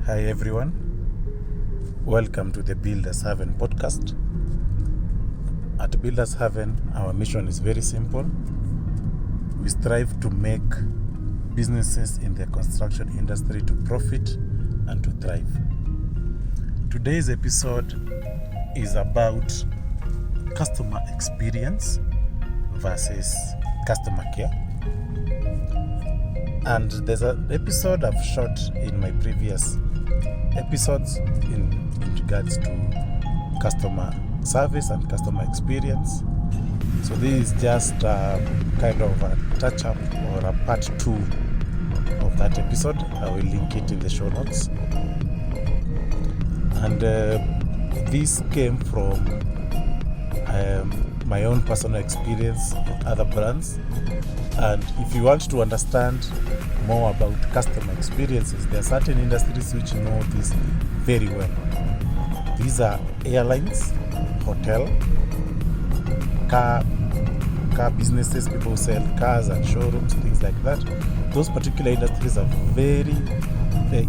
Hi everyone, welcome to the Builders Haven podcast. At Builders Haven, our mission is very simple. We strive to make businesses in the construction industry to profit and to thrive. Today's episode is about customer experience versus customer care. And there's an episode I've shot in my previous episodes in regards to customer service and customer experience. So this is just kind of a touch-up or a part 2 of that episode. I will link it in the show notes. And this came from my own personal experience with other brands. And if you want to understand more about customer experiences, there are certain industries which know this very well. These are airlines, hotel, car businesses, people who sell cars and showrooms, things like that. Those particular industries are the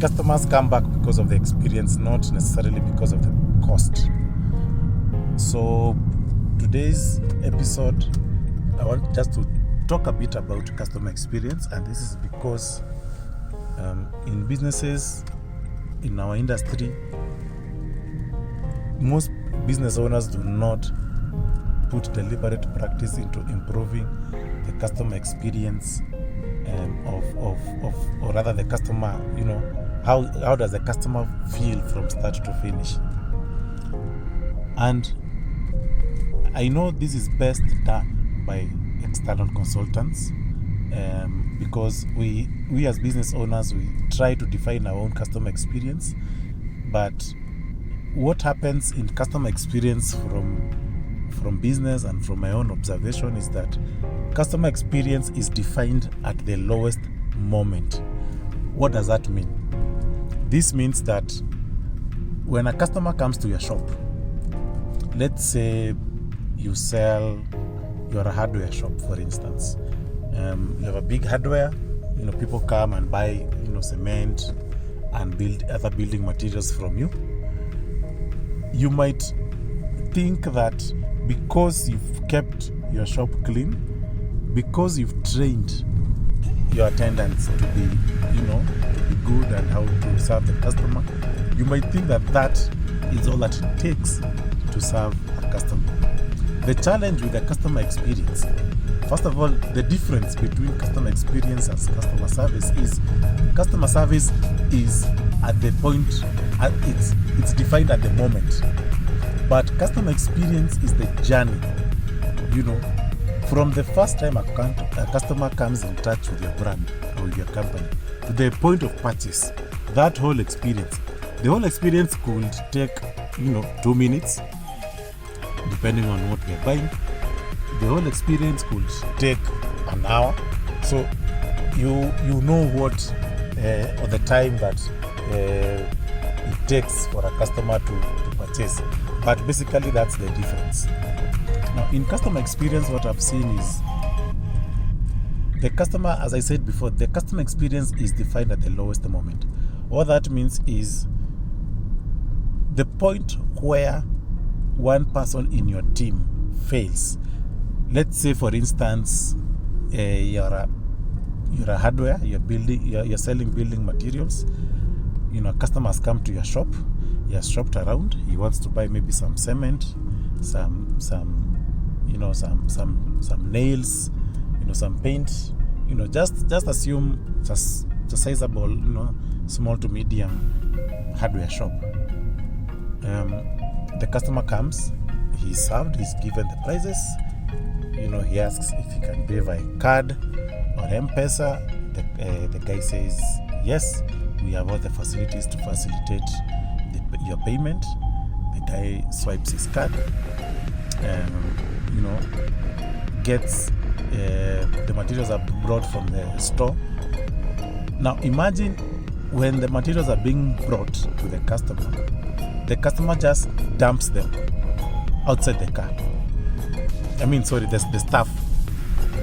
customers come back because of the experience, not necessarily because of the cost. So today's episode, I want just to talk a bit about customer experience, and this is because in businesses, in our industry, most business owners do not put deliberate practice into improving the customer experience or rather the customer, how does the customer feel from start to finish. And I know this is best done by external consultants because we as business owners, we try to define our own customer experience, but what happens in customer experience from business and from my own observation is that customer experience is defined at the lowest moment. What does that mean? This means that when a customer comes to your shop, let's say you're a hardware shop, for instance. You have a big hardware, people come and buy, cement and build other building materials from you. You might think that because you've kept your shop clean, because you've trained your attendants to be good and how to serve the customer, you might think that that is all that it takes to serve a customer. The challenge with the customer experience, first of all, the difference between customer experience and customer service is customer service is at the point, it's defined at the moment. But customer experience is the journey, from the first time a customer comes in touch with your brand or with your company to the point of purchase. That whole experience, the whole experience could take, 2 minutes, depending on what we are buying. The whole experience could take an hour. So you know what or the time that it takes for a customer to purchase. But basically that's the difference. Now in customer experience, what I've seen is the customer, as I said before, the customer experience is defined at the lowest moment. What that means is the point where one person in your team fails. Let's say, for instance, you're a hardware, you're selling building materials. A customer has come to your shop, he has shopped around, he wants to buy maybe some cement, some nails, some paint. Just assume it's a sizable, small to medium hardware shop. The customer comes, he's served, he's given the prices, he asks if he can pay by card or M-Pesa. The guy says, yes, we have all the facilities to facilitate your payment. The guy swipes his card, gets the materials are brought from the store. Now imagine when the materials are being brought to the customer just dumps them outside the car. The staff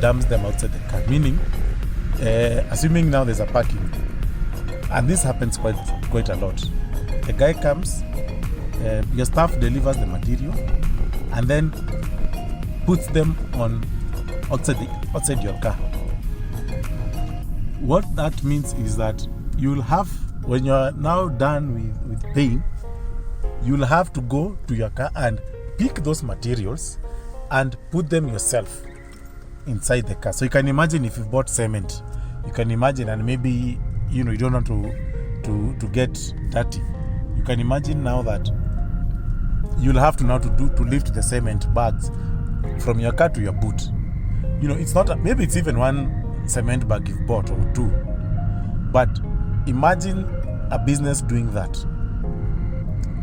dumps them outside the car, meaning assuming now there's a parking, and this happens quite a lot. The guy comes, your staff delivers the material, and then puts them on outside your car. What that means is that you'll have, when you're now done with paying, you'll have to go to your car and pick those materials and put them yourself inside the car. So you can imagine if you've bought cement, you can imagine, and maybe you don't want to get dirty. You can imagine now that you'll have to lift the cement bags from your car to your boot. It's not maybe it's even one cement bag you've bought or two, but imagine a business doing that.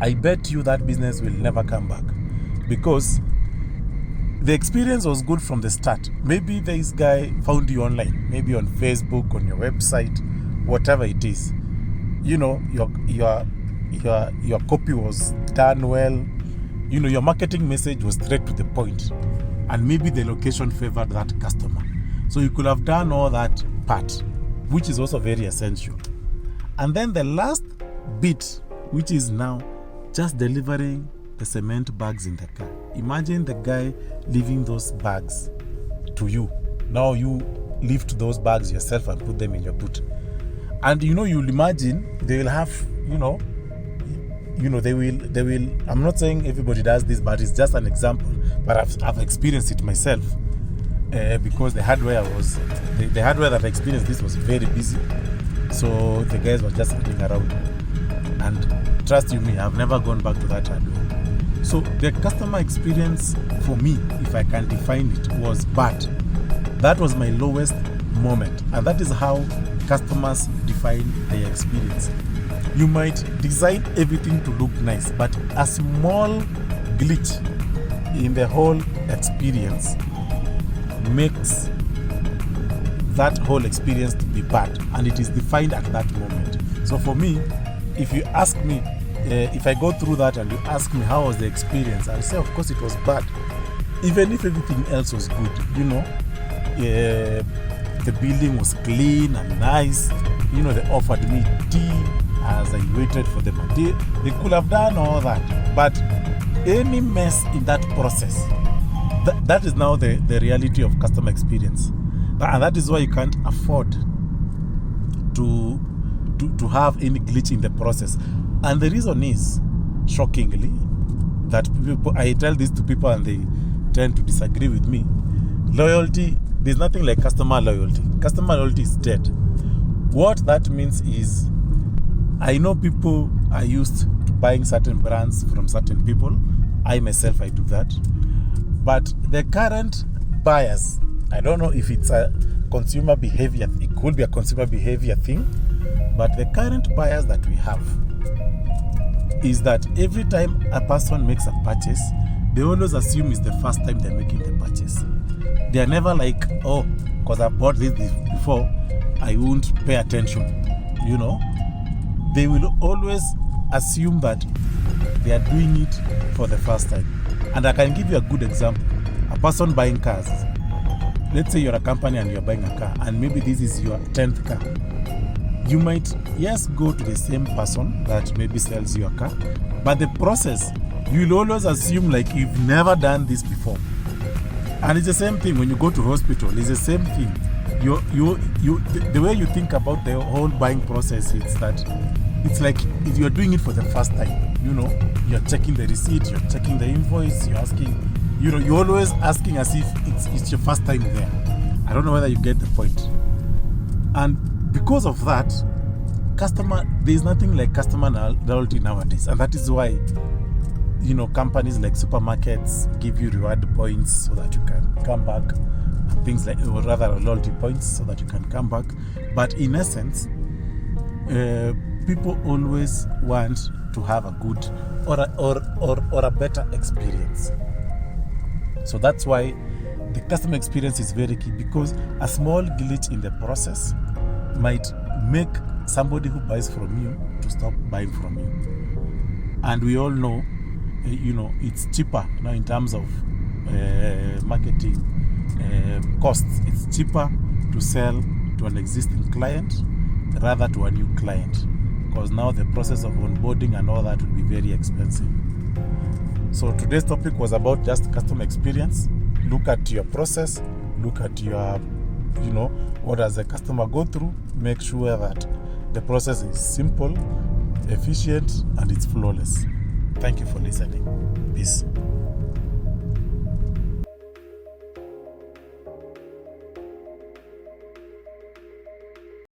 I bet you that business will never come back, because the experience was good from the start. Maybe this guy found you online, maybe on Facebook, on your website, whatever it is. Your copy was done well. Your marketing message was straight to the point, and maybe the location favored that customer. So you could have done all that part, which is also very essential. And then the last bit, which is now just delivering the cement bags in the car. Imagine the guy leaving those bags to you. Now you lift those bags yourself and put them in your boot. And you'll imagine they will have, they will, I'm not saying everybody does this, but it's just an example. But I've experienced it myself, because the hardware that I experienced this was very busy. So the guys were just sitting around. And trust you me, I've never gone back to that hardware. So the customer experience for me, if I can define it, was bad. That was my lowest moment. And that is how customers define their experience. You might design everything to look nice, but a small glitch in the whole experience makes that whole experience to be bad, and it is defined at that moment. So for me, if you ask me, if I go through that and you ask me how was the experience, I'll say of course it was bad, even if everything else was good. The building was clean and nice. They offered me tea as I waited for the material. They could have done all that, but any mess in that process, that is now the reality of customer experience. And that is why you can't afford to have any glitch in the process. And the reason is, shockingly, that I tell this to people and they tend to disagree with me. Loyalty, there's nothing like customer loyalty. Customer loyalty is dead. What that means is, I know people are used to buying certain brands from certain people. I myself, I do that. But the current buyers, I don't know if it's a consumer behavior. It could be a consumer behavior thing. But the current buyers that we have is that every time a person makes a purchase, they always assume it's the first time they're making the purchase. They are never like, oh, because I bought this before, I won't pay attention. They will always assume that they are doing it for the first time. And I can give you a good example. A person buying cars. Let's say you're a company and you're buying a car, and maybe this is your 10th car. You might, yes, go to the same person that maybe sells your car, but the process, you'll always assume like you've never done this before. And it's the same thing when you go to hospital. It's the same thing. The way you think about the whole buying process, it's like if you're doing it for the first time. You're checking the receipt, you're checking the invoice, you're asking, you're always asking as if it's your first time there. I don't know whether you get the point. And because of that, there's nothing like customer loyalty nowadays. And that is why, companies like supermarkets give you reward points so that you can come back, and things like, or rather loyalty points so that you can come back. But in essence, people always want to have a good or a better experience. So that's why the customer experience is very key, because a small glitch in the process might make somebody who buys from you to stop buying from you. And we all know, it's cheaper in terms of marketing costs. It's cheaper to sell to an existing client rather to a new client, because now the process of onboarding and all that will be very expensive. So today's topic was about just customer experience. Look at your process, look at your, what does the customer go through, make sure that the process is simple, efficient, and it's flawless. Thank you for listening. Peace.